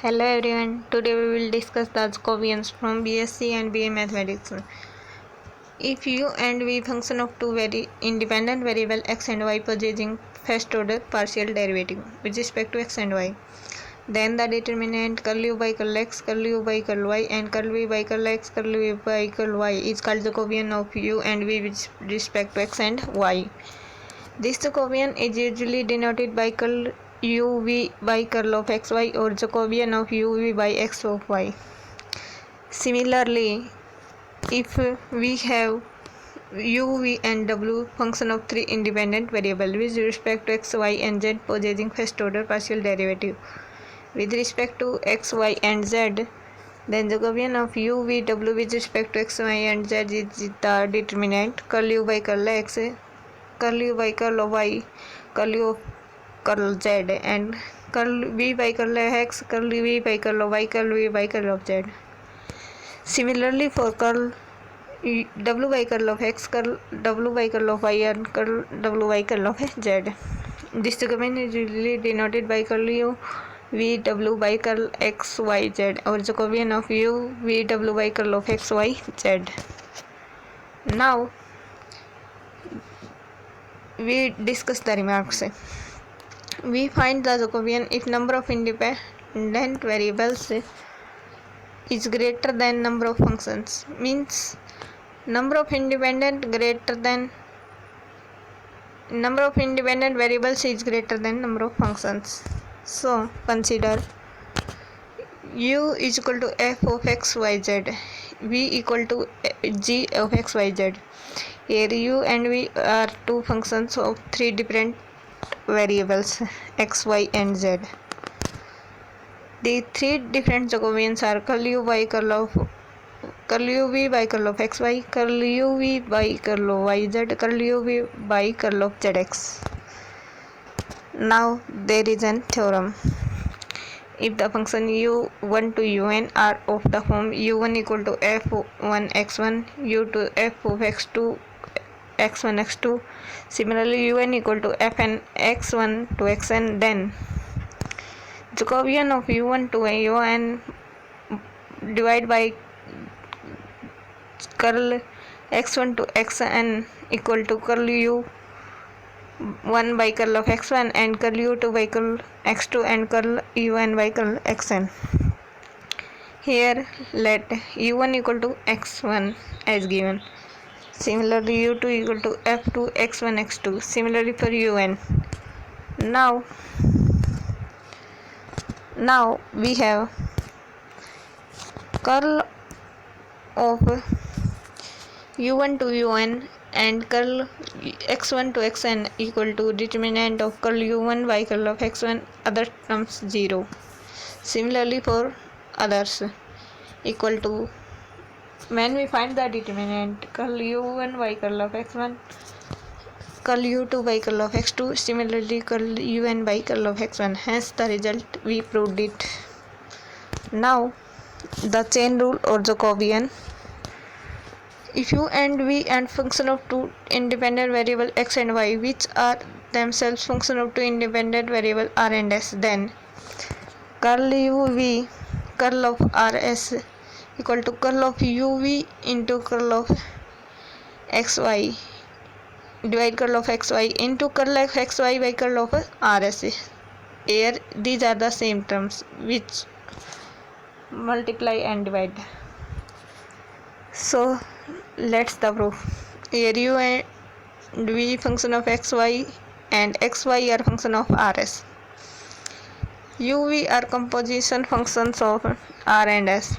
Hello everyone, today we will discuss the Jacobians from B.sc and B.A mathematics. If u and v function of two very independent variable x and y possessing first order partial derivative with respect to x and y, then the determinant curl u by curl x, curl u by curl y and curl v by curl x, curl v by curl y is called Jacobian of u and v with respect to x and y. This Jacobian is usually denoted by curl uv by curl of xy or Jacobian of uv by x of y. Similarly, if we have u, v and w function of three independent variables with respect to x, y and z possessing first order partial derivative with respect to x, y and z, then Jacobian of u, v, w with respect to x, y and z is the determinant curl u by curl x, curl u by curl of y, curl u of curl z and curl v by curl x, curl v by curl of y, curl v by curl of z. Similarly for curl w by curl of x, curl w by curl of y and curl w by curl of z. This Jacobian is usually denoted by curl u v w by curl x y z or Jacobian of u v w by curl of x y z. Now we discuss the remarks. We find the Jacobian if number of independent variables is greater than number of functions, means number of independent variables is greater than number of functions. So consider u is equal to f of x y z, v equal to g of x y z. Here u and v are two functions of three different variables x, y and z. The three different Jacobians are curl u by curl u v by curl of xy, curl u v by curl of yz, curl u v by curl of zx. Now there is an theorem. If the function u1 to un are of the form u1 equal to f1 x1, u to f of x2 x1 x2, similarly un equal to fn x1 to xn, then Jacobian of u1 to un divided by curl x1 to xn equal to curl u1 by curl of x1 and curl u2 by curl x2 and curl u1 by curl xn. Here let u1 equal to x1 as given. Similarly u2 equal to f2 x1 x2. Similarly for un. Now we have curl of u1 to un and curl x1 to xn equal to determinant of curl u1 by curl of x1, other terms 0. Similarly for others equal to, when we find the determinant curl u1 by curl of x1, curl u2 by curl of x2, similarly curl un by curl of x1, hence the result we proved it. Now the chain rule or Jacobian. If u and v and function of two independent variable x and y which are themselves function of two independent variable r and s, then curl uv curl of rs equal to curl of uv into curl of xy divide curl of xy into curl of xy by curl of rs. Here these are the same terms which multiply and divide. So let's the proof. Here u and v function of xy and xy are function of rs. uv are composition functions of r and s.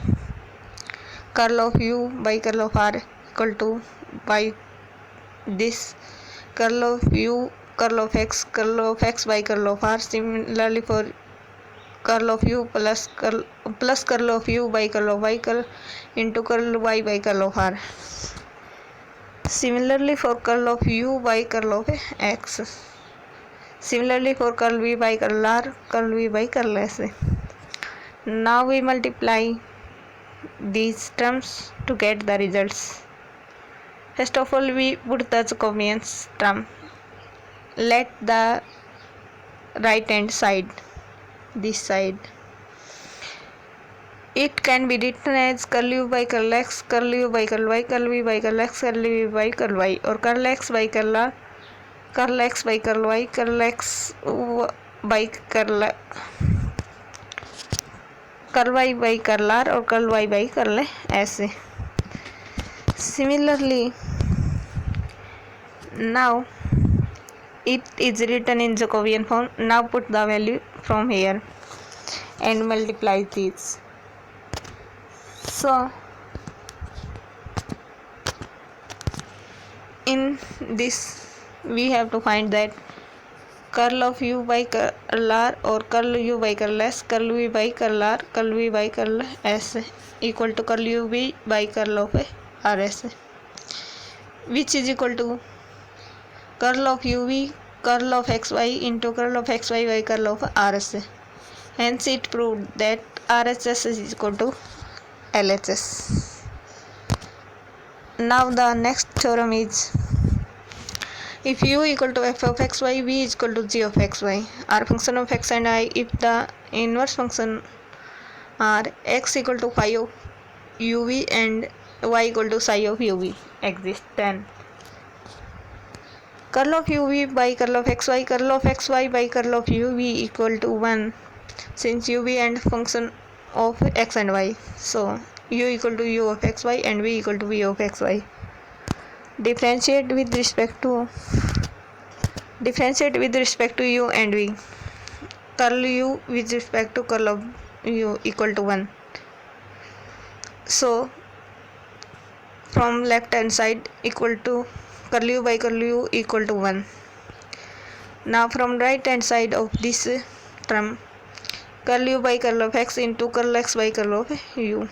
Curl of u by curl of r equal to by this curl of u curl of x by curl of r. Similarly for curl of u plus curl of u by curl of y into curl y by curl of r. Similarly for curl of u by curl of x. Similarly for curl v by curl r, curl v by curl s. Now we multiply these terms to get the results. First of all we put the Jacobian's term. Let the right hand side, this side, It can be written as curl u by curl x, curl u by curl y, curl v by curl x, curl v by curl y, or curl x by curl r, curl x by curl y, curl x by curl y by curl r, or curl y by curl s. Similarly, now it is written in Jacobian form. Now put the value from here and multiply these. So in this we have to find that curl of u by curl r, or curl u by curl s, curl v by curl r, curl v by curl s equal to curl u v by curl of r s, which is equal to curl of u v curl of xy into curl of xy by curl of rs. Hence it proved that RHS is equal to LHS. Now the next theorem is, if u equal to f of xy, v is equal to g of xy are function of x and y, if the inverse function are x equal to phi of uv and y equal to psi of uv exist, then curl of uv by curl of xy, curl of xy by curl of uv equal to 1, since uv and function of x and y. So u equal to u of xy and v equal to v of xy. Differentiate with respect to u and v. Curl u with respect to curl of u equal to 1. So from left hand side equal to curl u by curl u equal to 1. Now from right hand side of this term, curl u by curl of x into curl x by curl of u,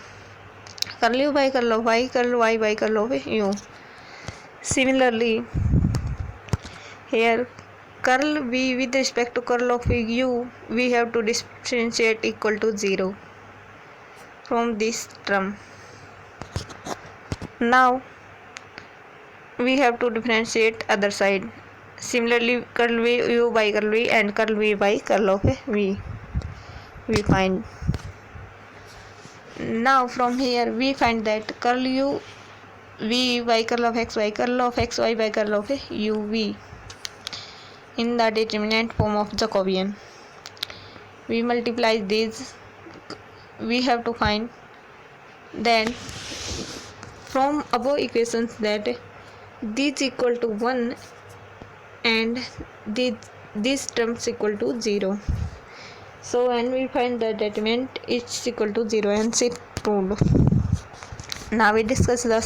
curl u by curl of y, curl y by curl of u. Similarly, here curl v with respect to curl of u, we have to differentiate equal to 0 from this term. Now we have to differentiate other side. Similarly, curl v u by curl v and curl v by curl of v we find. Now from here we find that curl u v by curl of xy, curl of xy by curl of uv in the determinant form of Jacobian. We multiply these, we have to find then from above equations that this equal to 1 and these terms equal to 0. So when we find the determinant is equal to 0, and it proved. Now we discuss the